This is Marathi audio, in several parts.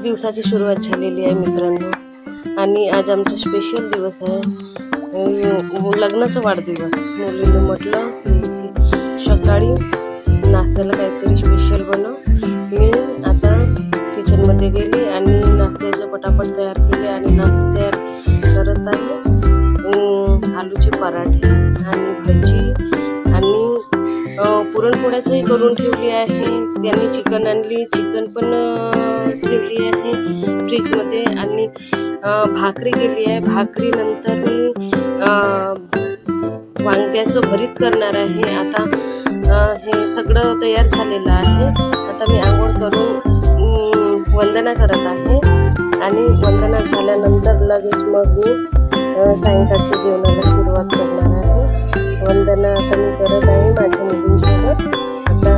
दिवसाची सुरुवात झालेली आहे मित्रांनो. आणि आज आमचा स्पेशल दिवस आहे, लग्नाचा वाढदिवस. मुलीने म्हटलं की सकाळी नाश्त्याला काहीतरी स्पेशल बनव. मी आता किचनमध्ये गेली आणि नाश्त्याचं पटापट तयार केले आणि नाश्ता तयार करत आहे. आलूचे पराठे आणि भजी आणि पुरणपोळ्याचंही करून ठेवली आहे. त्यांनी चिकन आणली, चिकन पण ठेवली आहे फ्रीजमध्ये. आणि भाकरी केली आहे. भाकरी नंतर मी वांग्याचं भरीत करणार आहे. आता हे सगळं तयार झालेलं आहे. आता मी आंघोळ करून वंदना करत आहे आणि वंदना झाल्यानंतर लगेच मग मी सायंकाळच्या जेवणाला सुरुवात करणार आहे. वंदना आता मी करत आहे माझ्या मुलींसोबत. आता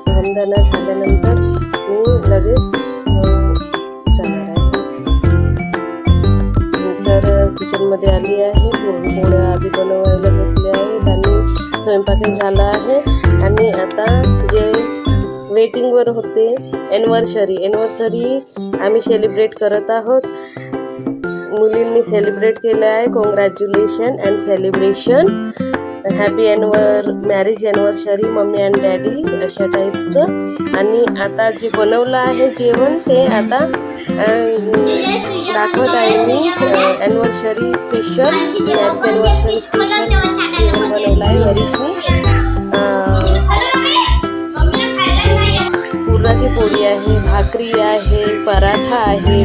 वंदना झाल्यानंतर मी लगेच जाणार आहे. तर किचनमध्ये आली आहे. पोळ्या आधी बनवायला घेतले आहेत आणि स्वयंपाकही झाला आहे. आणि आता जे वेटिंगवर होते एनिव्हर्सरी आम्ही सेलिब्रेट करत आहोत. मुलींनी सेलिब्रेट केलं आहे. Congratulation and celebration, happy marriage anniversary mummy and daddy, अशा टाईपचं. आणि आता जे बनवलं आहे जेवण ते आता दाखवत आहे मी. Anniversary special, marriage anniversary special जेवण बनवलं आहे घरीच मी. पुरणाची पोळी आहे, भाकरी आहे, पराठा आहे,